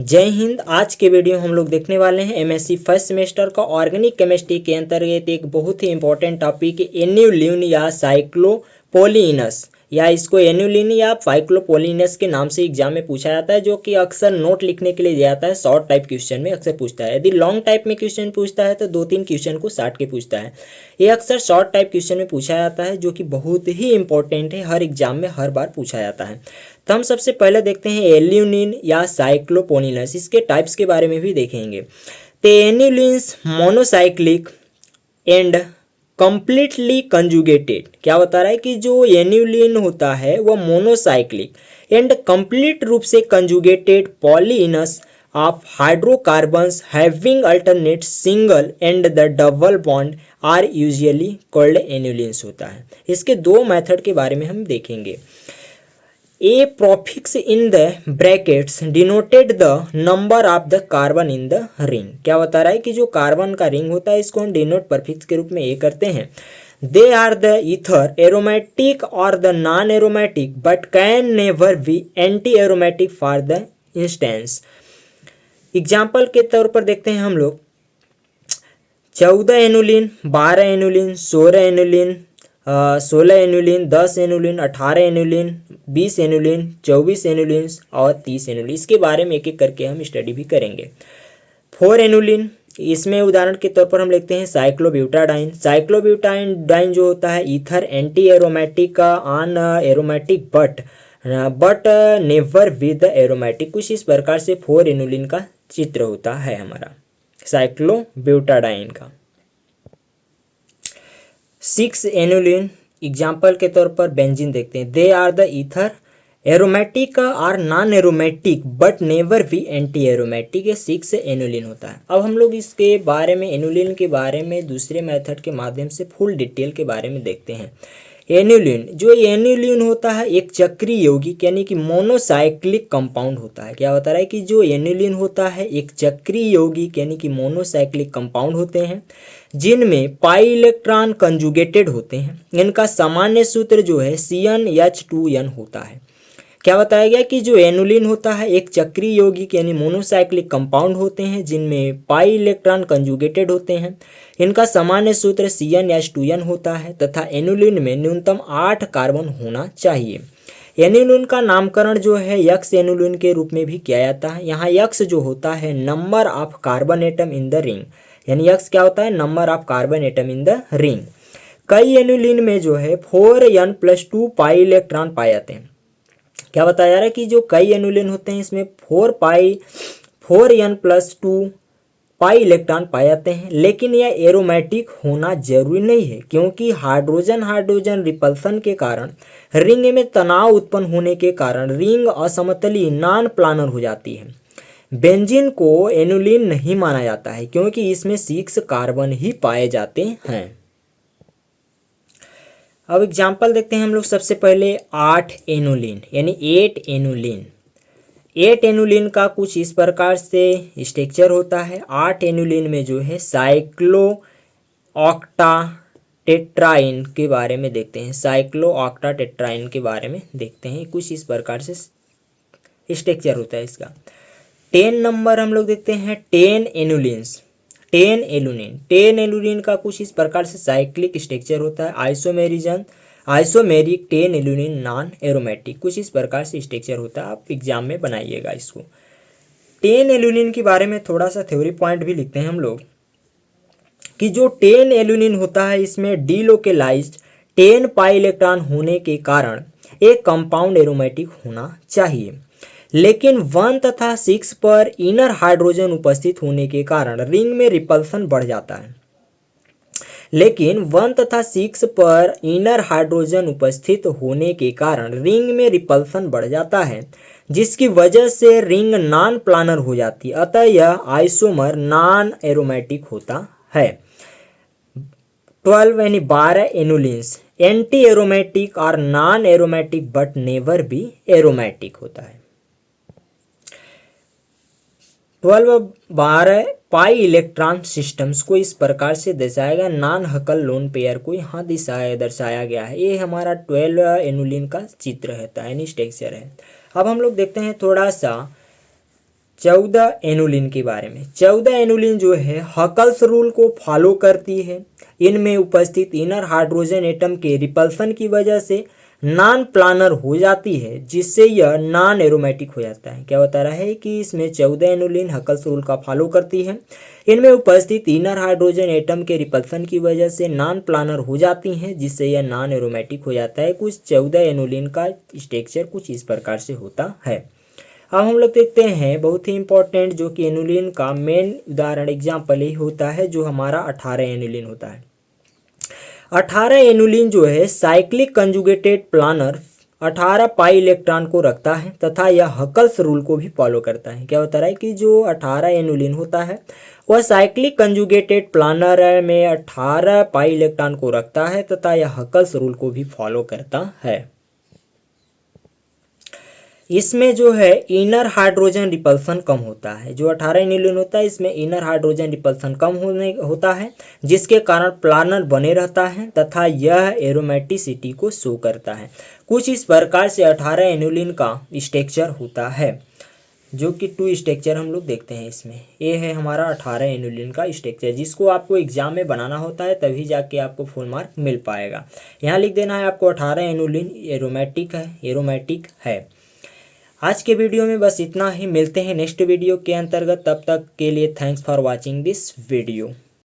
जय हिंद। आज के वीडियो हम लोग देखने वाले हैं एमएससी फर्स्ट सेमेस्टर का ऑर्गेनिक केमिस्ट्री के अंतर्गत एक बहुत ही इंपॉर्टेंट टॉपिक एन्युलिन या साइक्लोपोलिनस या इसको एन्युलिन या साइक्लोपोलिनस के नाम से एग्जाम में पूछा जाता है, जो कि अक्सर नोट लिखने के लिए दिया जाता है। शॉर्ट टाइप क्वेश्चन में अक्सर पूछता है। यदि लॉन्ग टाइप में क्वेश्चन पूछता है तो 2-3 क्वेश्चन को साट के पूछता है। ये अक्सर शॉर्ट टाइप क्वेश्चन में पूछा जाता है, जो कि बहुत ही इंपॉर्टेंट है, हर एग्जाम में हर बार पूछा जाता है। तो हम सबसे पहले देखते हैं एल्यूनिन या साइक्लोपोनिनस। इसके टाइप्स के बारे में भी देखेंगे। तो एन्युलिन्स मोनोसाइक्लिक एंड कंप्लीटली कंजुगेटेड। क्या बता रहा है कि जो एन्युलिन होता है वह मोनोसाइक्लिक एंड कंप्लीट रूप से conjugated polyenes of hydrocarbons having alternate single and the double bond are usually called annulenes होता है। इसके दो मेथड के बारे में हम देखेंगे। A prefix in the brackets denoted the number of the carbon in the ring। क्या बता रहा है कि जो कार्बन का रिंग होता है इसको हम डिनोट परफिक्स के रूप में ए करते हैं। They are the either aromatic और the non aromatic but can never be anti aromatic for the instance. Example के तौर पर देखते हैं हम लोग 14 annulene, 12 annulene, 16 annulene, 16 annulene, 10 annulene, 18 annulene, 20 annulene, 24 annulene और 30 एनुलिन। इसके बारे में एक एक करके हम स्टडी भी करेंगे। 4 एनुलिन, इसमें उदाहरण के तौर पर हम लिखते हैं साइक्लोब्यूटाडाइन। साइक्लोब्यूटाडाइन जो होता है ether anti aromatic on aromatic but never with aromatic. कुछ इस प्रकार से 4 एनुलिन का चित्र होता है हमारा साइक्लोब्यूटाडाइन का। 6 एनुलिन, एग्जाम्पल के तौर पर बेंजीन देखते हैं। They are the either aromatic or non aromatic but never be anti aromatic. ये 6 एनुलिन होता है। अब हम लोग इसके बारे में एनुलिन के बारे में दूसरे मेथड के माध्यम से फुल डिटेल के बारे में देखते हैं। एनुलिन, जो एनुलिन होता है एक चक्रीय यौगिक यानी कि मोनोसाइक्लिक कंपाउंड होता है। क्या बता रहा है कि जो एनुलिन होता है एक चक्रीय यौगिक यानी कि मोनोसाइक्लिक कंपाउंड होते हैं जिनमें पाई इलेक्ट्रॉन कंजुगेटेड होते हैं। इनका सामान्य सूत्र जो है CnH2n होता है। क्या बताया गया कि जो एनुलिन होता है एक चक्रीय यौगिक यानी मोनोसाइक्लिक कंपाउंड होते हैं जिनमें पाई इलेक्ट्रॉन कंजुगेटेड होते हैं। इनका सामान्य सूत्र CnH2n होता है तथा एनुलिन में न्यूनतम 8 कार्बन होना चाहिए। एनुलिन का नामकरण जो है यक्स एनुलिन के रूप में भी किया जाता है। यहाँ यक्स जो होता है number of carbon atom in the ring, यानी यक्स क्या होता है number of carbon atom in the ring. कई एनुलिन में जो है 4n+2 पाई इलेक्ट्रॉन पाए जाते हैं। क्या बताया जा रहा है कि जो कई एनुलिन होते हैं इसमें 4n+2 पाई इलेक्ट्रॉन पाए जाते हैं, लेकिन यह एरोमेटिक होना जरूरी नहीं है क्योंकि हाइड्रोजन हाइड्रोजन रिपल्सन के कारण रिंग में तनाव उत्पन्न होने के कारण रिंग असमतली नॉन प्लानर हो जाती है। बेंजीन को एनुलिन नहीं माना जाता है क्योंकि इसमें 6 कार्बन ही पाए जाते हैं। अब एग्जाम्पल देखते हैं हम लोग। सबसे पहले 8 एनुलिन यानी 8 एनुलिन। 8 एनुलिन का कुछ इस प्रकार से स्ट्रक्चर होता है। 8 एनुलिन में जो है साइक्लो ऑक्टा टेट्राइन के बारे में देखते हैं। साइक्लो ऑक्टा टेट्राइन के बारे में देखते हैं। कुछ इस प्रकार से स्ट्रक्चर होता है इसका। 10 नंबर हम लोग देखते हैं 10 एनुलिन्स। 10 एलुनिन, 10 एलुनिन का कुछ इस प्रकार से साइक्लिक स्ट्रक्चर होता है। आइसोमेरिक 10 एलुनिन नॉन एरोमेटिक, कुछ इस प्रकार से स्ट्रक्चर होता है। आप एग्जाम में बनाइएगा इसको। 10 एलुनिन के बारे में थोड़ा सा थ्योरी पॉइंट भी लिखते हैं हम लोग कि जो 10 एलुनिन होता है इसमें डीलोकेलाइज्ड 10 पाई इलेक्ट्रॉन होने के कारण एक कंपाउंड एरोमेटिक होना चाहिए, लेकिन 1 तथा 6 पर इनर हाइड्रोजन उपस्थित होने के कारण रिंग में रिपल्सन बढ़ जाता है। लेकिन 1 तथा 6 पर इनर हाइड्रोजन उपस्थित होने के कारण रिंग में रिपल्सन बढ़ जाता है, जिसकी वजह से रिंग नॉन प्लानर हो जाती है। अतः यह आइसोमर नॉन एरोमेटिक होता है। 12 यानी 12 एनुलिन्स एंटी एरोमेटिक और नॉन एरोमेटिक बट नेवर भी एरोमेटिक होता है। 12 पाई इलेक्ट्रॉन सिस्टम्स को इस प्रकार से दर्शाया गया। नॉन हकल लोन पेयर को यहाँ दर्शाया गया है। ये हमारा 12 एनुलिन का चित्र है, यानी स्ट्रक्चर है। अब हम लोग देखते हैं थोड़ा सा 14 एनुलिन के बारे में। 14 एनुलिन जो है हकल्स रूल को फॉलो करती है। इनमें उपस्थित इनर हाइड्रोजन एटम के रिपल्सन की वजह से नॉन प्लानर हो जाती है, जिससे यह नॉन एरोमेटिक हो जाता है। क्या बता रहा है कि इसमें 14 एनुलिन हकल्स रूल का फॉलो करती है। इनमें उपस्थित इनर हाइड्रोजन एटम के रिपल्सन की वजह से नॉन प्लानर हो जाती हैं, जिससे यह नॉन एरोमेटिक हो जाता है। कुछ 14 एनुलिन का स्ट्रक्चर कुछ इस प्रकार से होता है। अब हम लोग देखते हैं बहुत ही इंपॉर्टेंट, जो कि एनुलिन का मेन उदाहरण एग्जाम्पल ही होता है, जो हमारा 18 एनुलिन होता है। 18 एनुलिन जो है cyclic conjugated planar 18 pi electron को रखता है तथा यह हकल्स रूल को भी फॉलो करता है। क्या बता रहा है कि जो 18 एनुलिन होता है वह साइक्लिक कंजुगेटेड प्लानर में 18 पाई इलेक्ट्रॉन को रखता है तथा यह हकल्स रूल को भी फॉलो करता है। इसमें जो है इनर हाइड्रोजन रिपल्सन कम होता है। जो 18 एनुलिन होता है इसमें इनर हाइड्रोजन रिपल्सन कम होता है, जिसके कारण प्लानर बने रहता है तथा यह एरोमेटिसिटी को शो करता है। कुछ इस प्रकार से 18 एनुलिन का स्ट्रक्चर होता है, जो कि 2 स्ट्रक्चर हम लोग देखते हैं इसमें। ये है हमारा 18 एनुलिन का स्ट्रक्चर, जिसको आपको एग्जाम में बनाना होता है, तभी जाके आपको फुल मार्क मिल पाएगा। यहाँ लिख देना है आपको 18 एनुलिन एरोमेटिक है। आज के वीडियो में बस इतना ही। मिलते हैं नेक्स्ट वीडियो के अंतर्गत। तब तक के लिए thanks for watching this video.